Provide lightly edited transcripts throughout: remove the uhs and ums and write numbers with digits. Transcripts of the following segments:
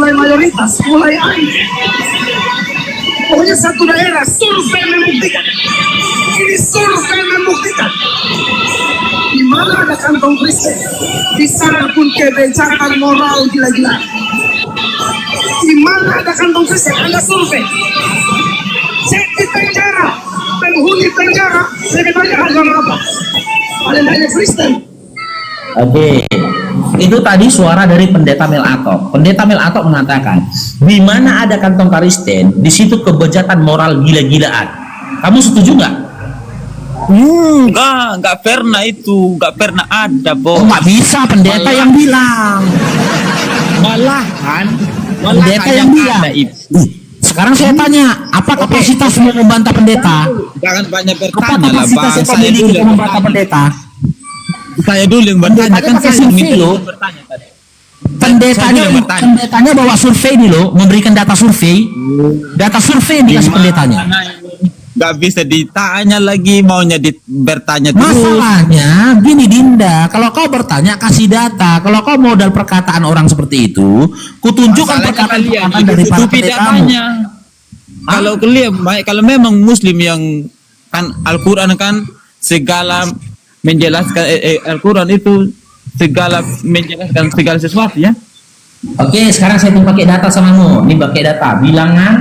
mulai mayoritas, mulai aneh. Pokoknya satu daerah, survei membuktikan. Ini survei membuktikan. Di mana ada kantong Kristen, di sana pun kebencangan moral gila-gila. Di mana ada kantong Kristen, ada survei. Cek di penjara, penghuni penjara, lebih banyak agama apa? Paling banyak Kristen. Oke, itu tadi suara dari Pendeta Mel Atok. Pendeta Mel Atok mengatakan, di mana ada kantong Kristen, di situ kebejatan moral gila-gilaan. Kamu setuju nggak? Nggak pernah itu, nggak pernah ada, Bos. Oh, nggak bisa, pendeta yang bilang. Malahan Pendeta yang bilang. Sekarang saya tanya, apa kapasitas mau membantah pendeta? Jangan banyak Apa bertanya lah, kapasitas Bang. yang memiliki untuk membantah pendeta? Saya dulu yang bertanya, kan saya yang minta loh. bertanya tadi. Pendetanya bawa survei nih loh, memberikan data survei. Data survei yang dikasih pendetanya. Nggak bisa ditanya lagi, maunya bertanya terus. Masalahnya gini Dinda, kalau kau bertanya kasih data, kalau kau modal perkataan orang seperti itu, kutunjukkan perkataan dari para pendetamu. Kalau kalian, kalau memang Muslim yang kan Al-Quran kan segala menjelaskan Al-Quran itu segala menjelaskan segala sesuatu ya. Oke, sekarang saya mau pakai data samamu. Ini pakai data bilangan,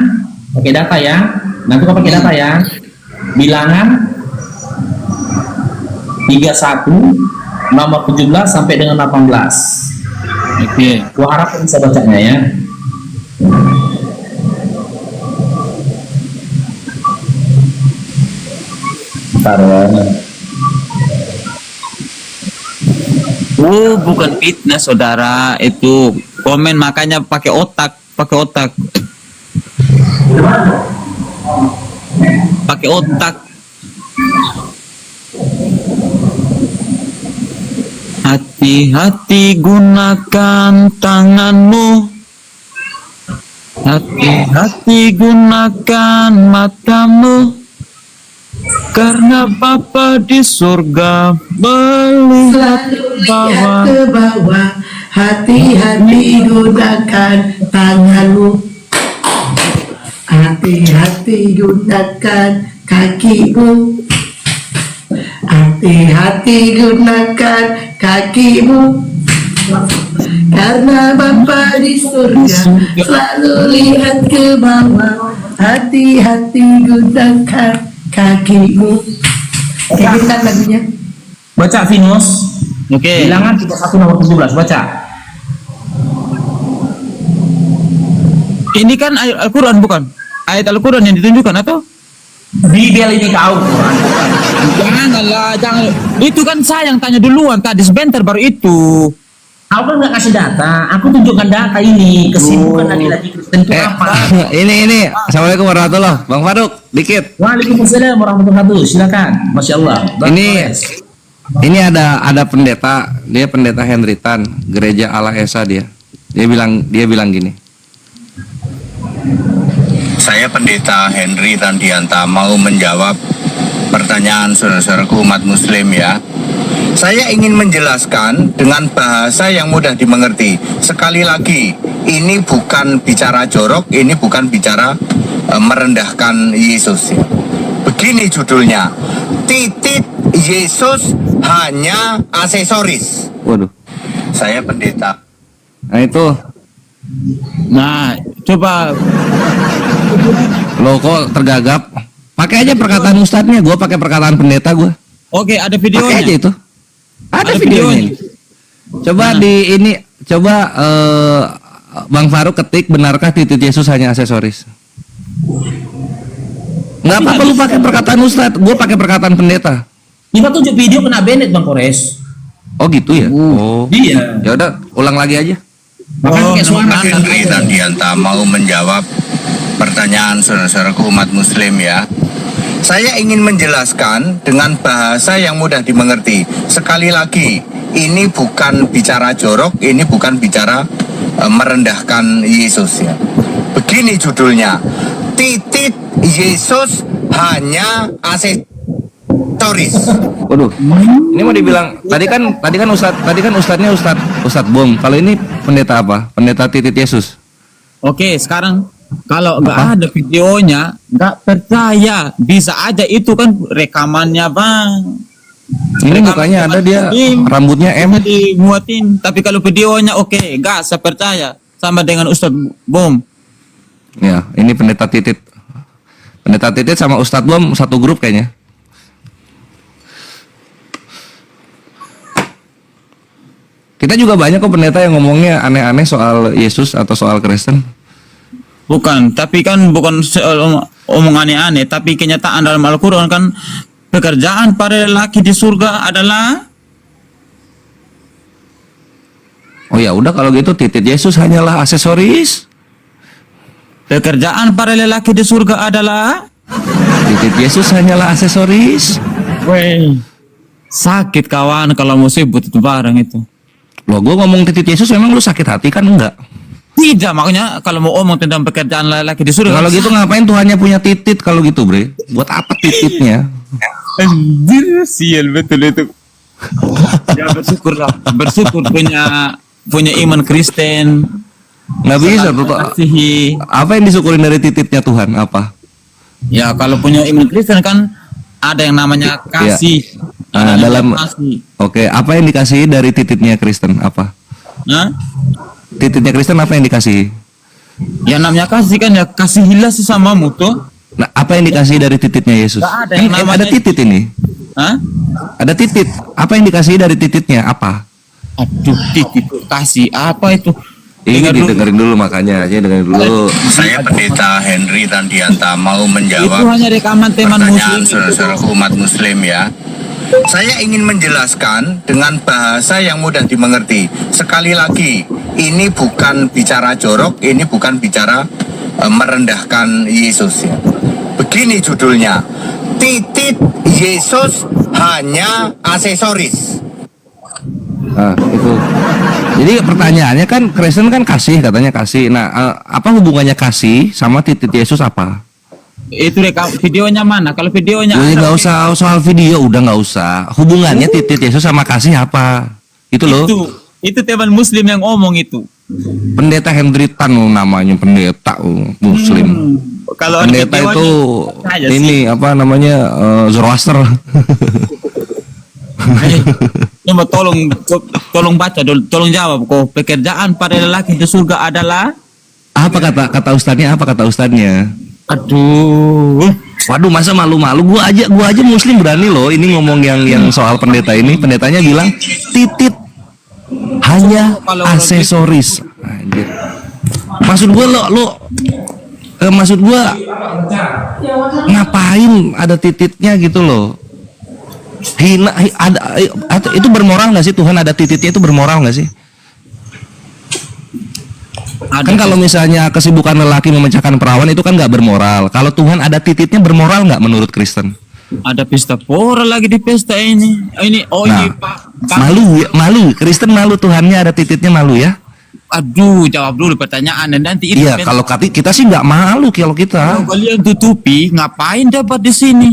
pakai data ya. Nanti kau pakai data ya. Bilangan 31 nomor 17 sampai dengan 18. Oke. Gua harap bisa bacanya ya. Taruh. Bukan fitnah saudara, itu komen makanya pakai otak, pakai otak. Hati-hati gunakan tanganmu, hati-hati gunakan matamu, karena Bapa di surga melihat ke bawah. Hati-hati gunakan tanganmu, hati-hati gunakan kakimu, hati-hati gunakan kakimu, karena Bapa di surga selalu lihat ke bawah. Hati-hati gunakan kakimu. Kayak gitu kan lagunya. Baca Venus. Oke. Bilangan 31 nomor 17, baca. Ini kan ayat Al-Quran bukan? Ayat Al-Quran yang ditunjukkan atau? Bibel ini kau. Janganlah, jangan. Itu kan saya yang tanya duluan tadi, sebentar baru itu. Aku kan nggak kasih data, aku tunjukkan data ini. Kesibukan lagi Kristen itu apa? Ini. Assalamualaikum warahmatullahi wabarakatuh. Bang Faruk, dikit. Waalaikumsalam warahmatullahi wabarakatuh. Silakan. Masya Allah. Ini ada pendeta, dia pendeta Hendritan, Gereja Allah Esa dia. Dia bilang gini. Saya pendeta Henry Randianta mau menjawab pertanyaan saudara-saudaraku umat muslim ya. Saya ingin menjelaskan dengan bahasa yang mudah dimengerti. Sekali lagi, ini bukan bicara jorok, ini bukan bicara merendahkan Yesus. Begini judulnya, titik Yesus hanya aksesoris. Waduh. Saya pendeta. Nah itu. Nah, coba. Lo kok tergagap? Pakai aja perkataan ustadznya, gue pakai perkataan pendeta gue. Oke, ada videonya. Pakai aja itu. Ada videonya. Coba Bang Faruk ketik, benarkah titik Yesus hanya aksesoris? Nggak apa-apa lu pakai perkataan ustadz, gue pakai perkataan pendeta. Kita tunjuk video kena Bennett Bang Kores. Oh gitu ya? Oh iya. Ya udah, ulang lagi aja. Henry Randianta mau menjawab pertanyaan saudara-saudaraku umat muslim ya. Saya ingin menjelaskan dengan bahasa yang mudah dimengerti. Sekali lagi, ini bukan bicara jorok, ini bukan bicara merendahkan Yesus ya. Begini judulnya, titik Yesus hanya aksesoris. Waduh, ini mau dibilang tadi kan ustadznya Ustadz Bom. Kalau ini pendeta apa? Pendeta titik Yesus. Oke, sekarang kalau nggak ada videonya, nggak percaya. Bisa aja itu kan rekamannya, Bang. Ini mukanya ada, dia rambutnya M. Dimuatin. Tapi kalau videonya oke, nggak saya percaya. Sama dengan Ustadz Bom. Ya, ini pendeta Titit. Pendeta Titit sama Ustadz Bom satu grup kayaknya. Kita juga banyak kok pendeta yang ngomongnya aneh-aneh soal Yesus atau soal Kristen. Bukan, tapi kan bukan omong aneh-aneh, tapi kenyataan dalam Al-Quran kan pekerjaan para lelaki di surga adalah. Oh ya udah kalau gitu titik Yesus hanyalah aksesoris. Pekerjaan para lelaki di surga adalah. Titik Yesus hanyalah aksesoris. Weh, sakit kawan kalau mau sebut itu barang itu. Loh, gue ngomong titik Yesus memang lu sakit hati kan? Enggak. Tidak, makanya kalau mau omong tentang pekerjaan lelaki di surga. Kalau gitu ngapain Tuhannya punya titit kalau gitu, Bre? Buat apa tititnya? Anjir, sial betul itu. Ya bersyukurlah, bersyukur punya iman Kristen. Nggak bisa tuh. Kasihi. Apa yang disyukurin dari tititnya Tuhan? Apa? Ya kalau punya iman Kristen kan ada yang namanya kasih. Nah, Ada dalam kasih. Oke, apa yang dikasihi dari tititnya Kristen? Apa? Nah, Tititnya Kristen apa yang dikasihi? yang namanya kasih kan ya kasihilah sesamamu tuh. Nah, apa yang dikasihi dari tititnya Yesus? Nggak ada Kan yang namanya- ada titit ini. Hah? Ada titit. Apa yang dikasihi dari tititnya? Apa? Aduh, titik kasih apa itu? Ini Dengar dulu. didengerin dulu makanya, aja dengerin dulu. Saya Pendeta Henry Randianta mau Itu menjawab hanya rekaman teman pertanyaan muslim. saudara-saudaraku umat muslim ya. Saya ingin menjelaskan dengan bahasa yang mudah dimengerti. Sekali lagi, ini bukan bicara jorok, ini bukan bicara merendahkan Yesus ya. Begini judulnya, titit Yesus hanya aksesoris. Nah, itu. Jadi pertanyaannya kan Kristen kan kasih, katanya kasih. Nah, apa hubungannya kasih sama titit Yesus apa? Itu rekam videonya mana? Kalau videonya Jadi ada, nggak usah soal video, udah nggak usah. Hubungannya titit Yesus sama kasih apa? Itu loh. itu teman muslim yang ngomong itu. Pendeta Henry Tan namanya, pendeta muslim. Kalau ada Pendeta videonya, itu percaya sih. ini apa namanya Zoroaster. Coba tolong baca dulu, tolong jawab kok. Pekerjaan para lelaki di surga adalah. Apa kata ustadznya? Apa kata ustadznya? Aduh. Waduh, masa malu-malu? Gua aja muslim berani loh ini ngomong yang soal pendeta ini. Pendetanya bilang titit hanya aksesoris. Anjir. Maksud gua maksud gua ngapain ada tititnya gitu loh? Itu bermoral nggak sih? Tuhan ada tititnya itu bermoral nggak sih? Kan kalau misalnya kesibukan lelaki memecahkan perawan itu kan nggak bermoral. Kalau Tuhan ada tititnya bermoral nggak menurut Kristen? Ada pesta pora lagi di pesta ini. Ini Nah, malu. Kristen malu Tuhannya ada tititnya malu ya? Aduh, jawab dulu pertanyaan dan nanti itu. Iya, kalau kita sih nggak malu kalau kita. Kalau kalian tutupi, ngapain dapat di sini?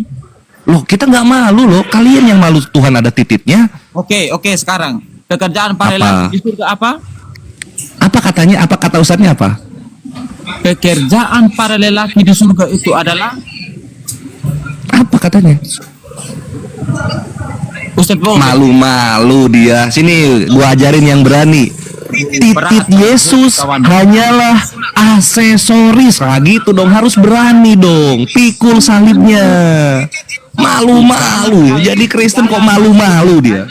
Loh, kita nggak malu loh. Kalian yang malu Tuhan ada tititnya. Oke, sekarang pekerjaan para Apa? lelaki di surga apa? Apa katanya? Apa kata ustadznya apa? Pekerjaan para lelaki di surga itu adalah Apa katanya? Ustaz Bom. Malu-malu dia. Sini gua ajarin yang berani. Titit Yesus hanyalah aksesoris. Nah gitu dong, harus berani dong. Pikul salibnya. Malu-malu. Jadi Kristen kok malu-malu dia.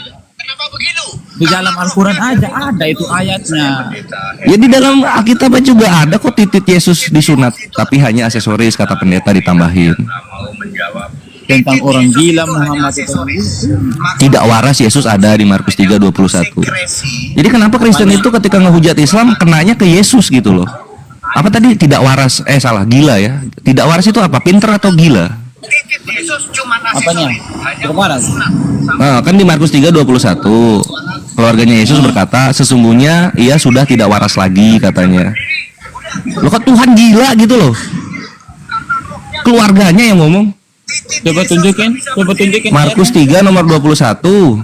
Di dalam Al-Quran aja ada itu ayatnya. Ya di dalam Alkitab juga ada kok titit Yesus disunat, tapi hanya aksesoris kata pendeta ditambahin. Tentang orang gila Muhammad itu. Tidak waras Yesus ada di Markus 3:21. Jadi kenapa Kristen itu ketika ngehujat Islam kenanya ke Yesus gitu loh? Apa tadi tidak waras? Salah, gila ya. Tidak waras itu apa? Pinter atau gila? Apanya? Berwaras. Nah, kan di Markus 3:21 keluarganya Yesus berkata sesungguhnya ia sudah tidak waras lagi katanya. Loh kok Tuhan gila gitu loh? Keluarganya yang ngomong. Coba tunjukin. Markus 3 nomor 21.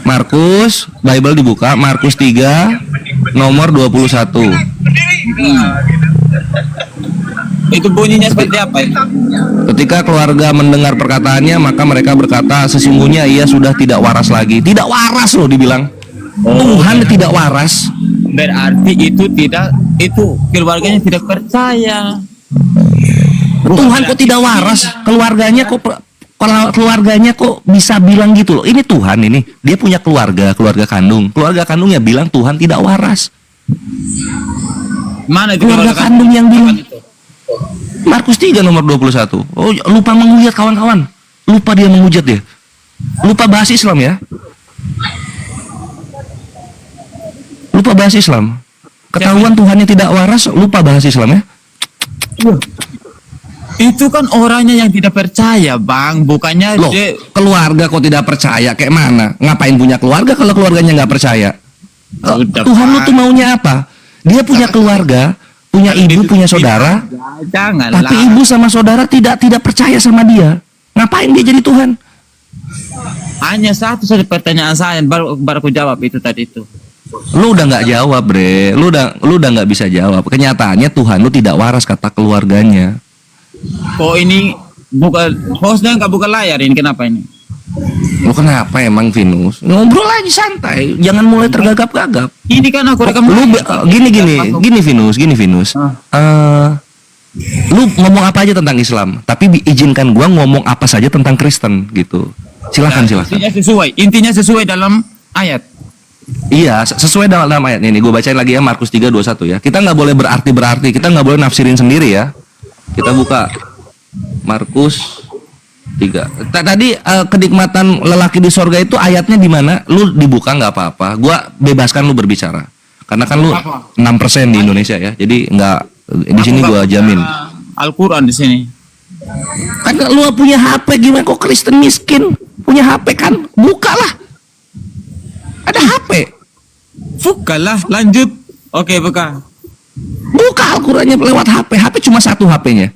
Markus, Bible dibuka, Markus 3 nomor 21. Itu bunyinya seperti apa itu? Ketika keluarga mendengar perkataannya, maka mereka berkata, sesungguhnya ia sudah tidak waras lagi. Tidak waras loh dibilang. Tuhan tidak waras. Berarti itu keluarganya tidak percaya. Tuhan kok tidak waras? Keluarganya kok bisa bilang gitu loh. Ini Tuhan ini, dia punya keluarga kandung. Keluarga kandungnya bilang Tuhan tidak waras. Mana itu Keluarga kandung yang bilang. Markus 3 nomor 21. Oh, lupa menghujat kawan-kawan. Lupa dia menghujat dia. Lupa bahas Islam ya. Lupa bahas Islam. Ketahuan Tuhannya tidak waras, lupa bahas Islam ya. Itu kan orangnya yang tidak percaya, Bang. Bukannya Loh, keluarga kok tidak percaya? Kayak mana? Ngapain punya keluarga kalau keluarganya nggak percaya? Udah, Tuhan lu Pak. tuh maunya apa? Dia punya keluarga, punya ibu, punya saudara, Janganlah. tapi ibu sama saudara tidak percaya sama dia. Ngapain dia jadi Tuhan? Hanya satu saja pertanyaan saya, baru aku jawab itu tadi itu. Lu udah nggak jawab, bre. Lu udah nggak bisa jawab. Kenyataannya Tuhan lu tidak waras, kata keluarganya. Kok ini hostnya nggak buka layar ini, kenapa ini? Lu kenapa emang, Vinus? Ngobrol aja santai, jangan mulai tergagap-gagap. Ini kan aku rekam. Gini Vinus. Lu ngomong apa aja tentang Islam, tapi izinkan gua ngomong apa saja tentang Kristen gitu. Silakan. Intinya sesuai dalam ayat. Iya, sesuai dalam ayat ini. Gue bacain lagi ya, Markus 3:21 ya. Kita nggak boleh berarti, kita nggak boleh nafsirin sendiri ya. Kita buka Markus 3. Tadi kenikmatan lelaki di sorga itu ayatnya di mana? Lu dibuka nggak apa-apa. Gua bebaskan lu berbicara. Karena kan lu 6% di Indonesia ya. Jadi nggak, di sini gua jamin. Al-Quran di sini. Kan lu punya HP, gimana kok Kristen miskin? Punya HP kan? Bukalah. Ada HP. Bukalah, lanjut. Oke, buka. Buka Al-Qurannya lewat HP. HP cuma satu HP-nya.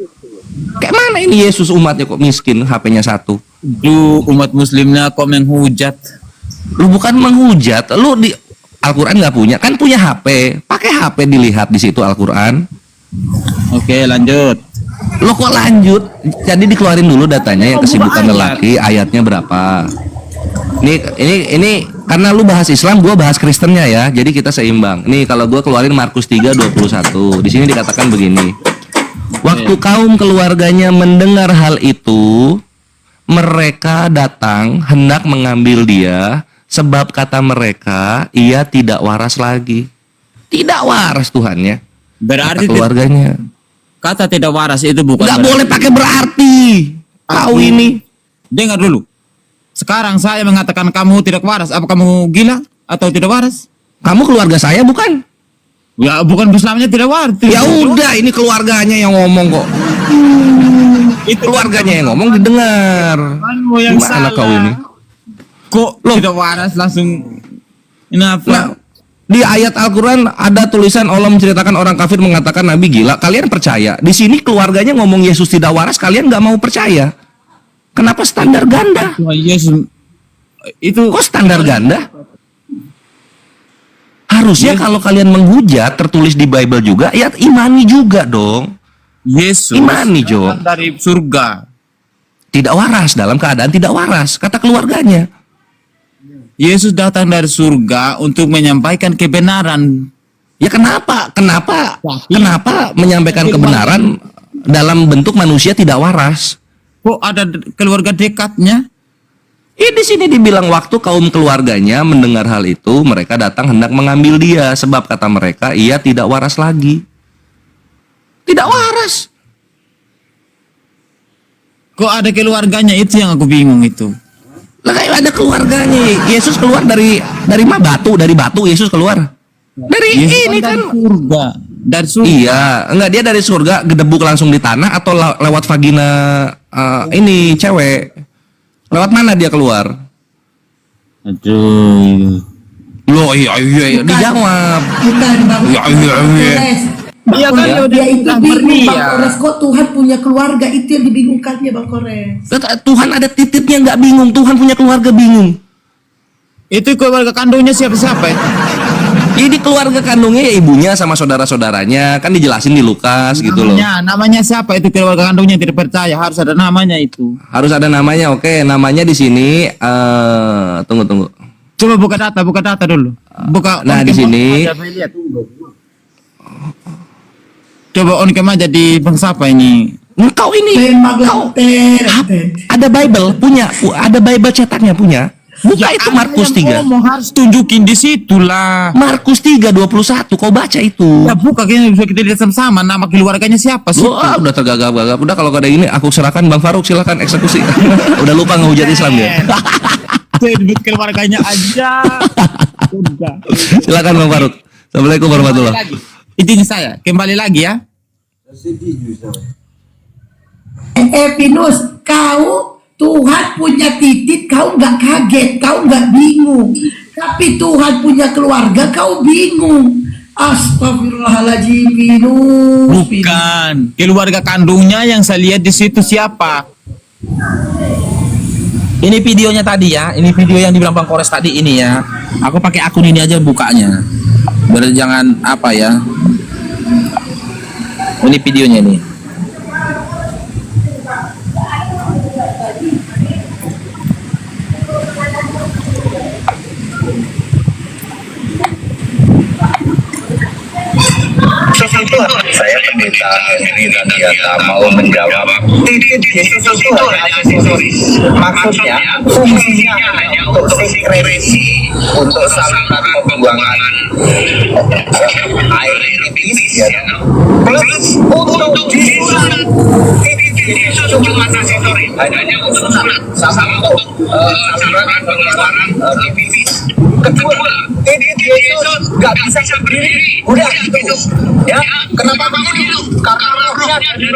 Kayak mana ini Yesus umatnya kok miskin, HP-nya satu? Lu umat muslimnya kok menghujat? Lu bukan menghujat, lu di Al-Quran nggak punya, kan punya HP. Pakai HP dilihat di situ Al-Quran. Oke, lanjut. Lo kok lanjut? Jadi dikeluarin dulu datanya yang kesibukan lelaki, ayatnya berapa? Ini karena lu bahas Islam, gua bahas Kristennya ya. Jadi kita seimbang. Nih kalau gua keluarin Markus 3:21. Di sini dikatakan begini. Waktu kaum keluarganya mendengar hal itu, mereka datang hendak mengambil dia, sebab kata mereka, ia tidak waras lagi. Tidak waras Tuhannya. Berarti kata keluarganya. Kata tidak waras itu bukan. Nggak boleh pakai berarti. Kau ini. Dengar dulu. Sekarang saya mengatakan kamu tidak waras. Apa kamu gila atau tidak waras? Kamu keluarga saya bukan? Ya bukan Islamnya tidak waras. Ya udah, ini keluarganya yang ngomong kok. Itu Keluarganya yang ngomong didengar. kamu yang Gimana salah. kau ini? Kok Loh. tidak waras langsung ini apa? Nah, di ayat Al-Quran ada tulisan Allah menceritakan orang kafir mengatakan Nabi gila. Kalian percaya? Di sini keluarganya ngomong Yesus tidak waras, kalian nggak mau percaya. Kenapa standar ganda? Tuhan Yesus itu Kok standar ganda? Harusnya kalau kalian menghujat tertulis di Bible juga, ya imani juga dong. Yesus Imani, Jo. datang dari surga. Tidak waras, dalam keadaan tidak waras, kata keluarganya. Yesus datang dari surga untuk menyampaikan kebenaran. Ya kenapa menyampaikan kebenaran dalam bentuk manusia tidak waras? Kok ada keluarga dekatnya? Di sini dibilang waktu kaum keluarganya mendengar hal itu, mereka datang hendak mengambil dia, sebab kata mereka ia tidak waras lagi. Tidak waras. Kok ada keluarganya, itu yang aku bingung itu. Lah kayak ada keluarganya. Yesus keluar dari dari batu Yesus keluar. Dari Yesus ini kan. dari surga. Dari surga. Iya, enggak, dia dari surga gedebuk langsung di tanah atau lewat vagina ini cewek. Lewat mana dia keluar? Aduh. Loh, iya, dijawab. Bukan Bang. Ya, iya. Bang Iya kan, Kores, dia itu udah bingung meriah. Bang Kores, kok Tuhan punya keluarga, itu yang dibingungkannya Bang Kores. Tuhan ada titiknya nggak bingung, Tuhan punya keluarga bingung. Itu keluarga kandungnya siapa-siapa ya? Jadi keluarga kandungnya ya ibunya sama saudara-saudaranya, kan dijelasin di Lukas gitu loh. Namanya siapa itu keluarga kandungnya yang tidak percaya, harus ada namanya itu. Harus ada namanya. Oke, namanya di sini tunggu. Coba buka data dulu. Buka. Nah, di sini. Coba on cam aja di bangsa apa ini? Engkau ini, kau ada Bible punya, ada Bible cetaknya punya. Buka itu Markus 3. Harus tunjukin di situ lah. Markus 3:21, kau baca itu. Ya buka, kayaknya bisa kita lihat sama-sama nama keluarganya siapa sih? Wah, udah tergagap-gagap. Udah kalau ada ini aku serahkan Bang Faruk, silakan eksekusi. Udah lupa ngehujat Islam dia. Sebut keluarganya aja. Udah. Silakan Bang Faruk. Assalamualaikum warahmatullahi wabarakatuh. Intinya saya kembali lagi ya. Pinus, kau Tuhan punya titik, kau nggak kaget, kau nggak bingung. Tapi Tuhan punya keluarga, kau bingung. Astagfirullahaladzim, Pinus. Bukan, keluarga kandungnya yang saya lihat di situ siapa? Ini videonya tadi ya, ini video yang dibilang Bang Kores tadi ini ya. Aku pakai akun ini aja bukanya. Biar jangan apa ya. Ini videonya nih. Saya pendeta Henry Randianta mau menjawab titik Yesus itu hanya aksesoris. Maksudnya fungsinya hanya untuk sekresi, untuk saluran pembuangan air tipis ya. Plus untuk disunat. Titik Yesus cuma aksesoris, hanya untuk sunat sama untuk saluran pengeluaran tipis. Kedua, titik Yesus nggak bisa berdiri. Udah gitu. Ya, kenapa begitu? Karena rohnya dari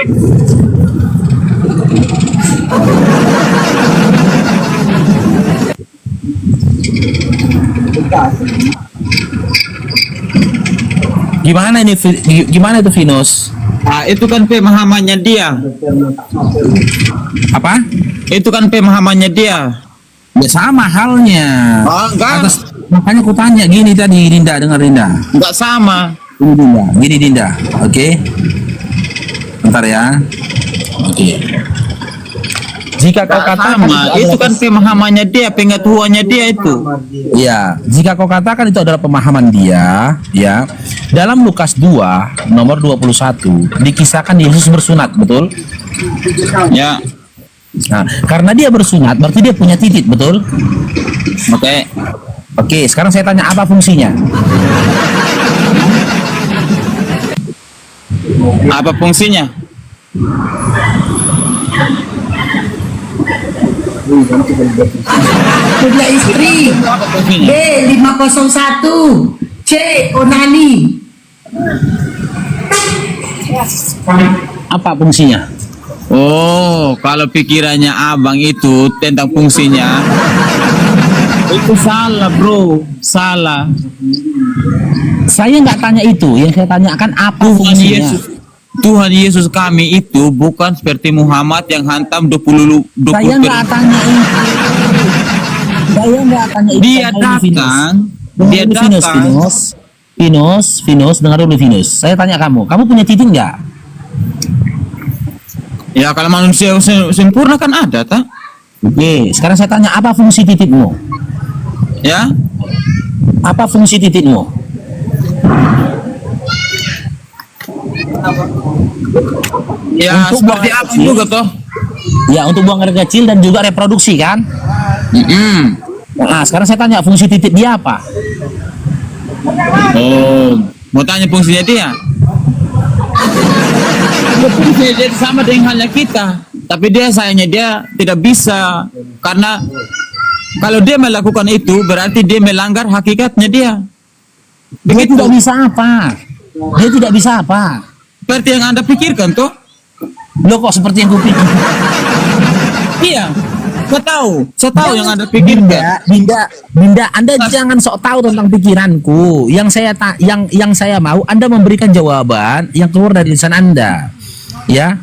Gimana itu Venus? Ah, itu kan pemahamannya dia. Apa? Itu kan pemahamannya dia. Ya sama halnya. Oh, enggak. Makanya aku tanya gini tadi, Dinda, dengar Dinda. Enggak sama. Gini Dinda, oke? Bentar ya. Oke. Jika kau katakan Itu kan pemahamannya dia, pengetahuannya dia itu. ya, jika kau katakan itu adalah pemahaman dia, ya. Dalam Lukas 2 nomor 21 dikisahkan Yesus bersunat, betul? Ya. Nah, karena dia bersunat berarti dia punya titik, betul? Oke. Oke, sekarang saya tanya apa fungsinya? Apa fungsinya? punya istri. Apa fungsinya? B 501, C onani. Apa fungsinya? Oh, kalau pikirannya abang itu tentang fungsinya, itu salah bro, salah. Saya nggak tanya itu, yang saya tanyakan apa fungsinya. Tuhan Yesus kami itu bukan seperti Muhammad yang hantam 20 Saya nggak tanya itu. Saya nggak tanya itu. Dia datang, dia datang. Venus, dengar dulu Venus. Saya tanya kamu punya titik nggak? Ya kalau manusia sempurna kan ada, tak? Oke, sekarang saya tanya apa fungsi titikmu? Ya, Apa fungsi titikmu? ya Untuk seperti buang air apa kecil. juga toh? Ya, untuk buang air kecil dan juga reproduksi kan? Nah, sekarang saya tanya fungsi titik dia apa? Oh, mau tanya fungsinya dia? Fungsinya dia sama dengan halnya kita, tapi dia sayangnya dia tidak bisa karena kalau dia melakukan itu berarti dia melanggar hakikatnya dia. Dia Begitu. tidak bisa apa? Dia tidak bisa apa? Seperti yang Anda pikirkan toh? Lo kok seperti yang kupikir? Iya. Saya tahu yang Anda pikirkan. Dinda, Anda jangan sok tahu tentang pikiranku. Yang saya mau Anda memberikan jawaban yang keluar dari lisan Anda. Ya,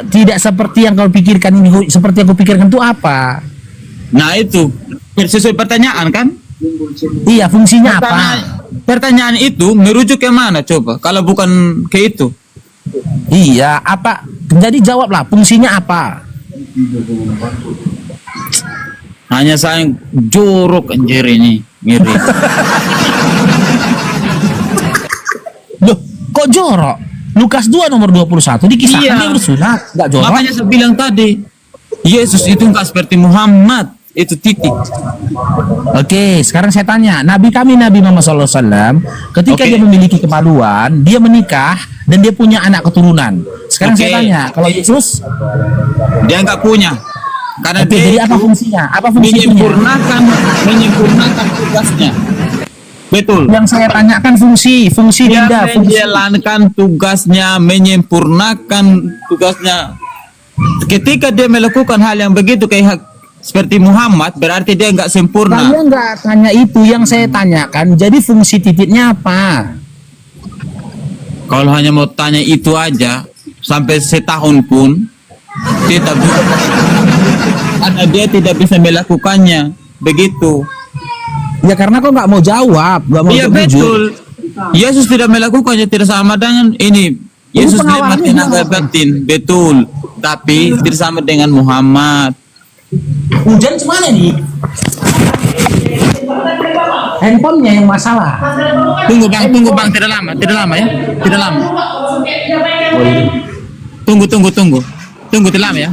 tidak seperti yang kau pikirkan ini. Seperti yang kau pikirkan itu apa? Nah itu sesuai pertanyaan kan? Iya, fungsinya apa? pertanyaan itu merujuk ke mana coba? Kalau bukan ke itu. Iya, apa? Jadi jawablah, fungsinya apa? Hanya saya jorok anjir ini, ngiri. Loh, kok jorok? Lukas 2 nomor 21 dikisahkan Iya. dia bersunat, enggak jorok. Makanya saya bilang tadi, Yesus itu enggak seperti Muhammad, itu titik. Oke, sekarang saya tanya, Nabi kami Nabi Muhammad SAW, ketika Oke. dia memiliki kemaluan, dia menikah dan dia punya anak keturunan. Sekarang Oke. saya tanya, kalau Yesus, Dia enggak punya. Karena oke, jadi dia apa fungsinya? Apa fungsinya? menyempurnakan tugasnya. Betul. Yang saya tanyakan fungsi Dia Dinda, fungsi. menjalankan tugasnya, menyempurnakan tugasnya. Ketika dia melakukan hal yang begitu kayak seperti Muhammad, berarti dia enggak sempurna. Saya nggak tanya itu, yang saya tanyakan, jadi fungsi titiknya apa? Kalau hanya mau tanya itu aja, sampai setahun pun tidak bisa, karena dia tidak bisa melakukannya. Begitu. Ya karena kok nggak mau jawab, nggak mau Iya jujur. betul. Yesus tidak melakukannya, tidak sama dengan ini. Yesus pengawalnya nikmat tenaga gimana? batin, betul. Tapi tidak sama dengan Muhammad. Hujan cemana nih? Handphonenya yang masalah. Tunggu bang, tidak lama ya, tidak lama. Tunggu, tidak lama ya.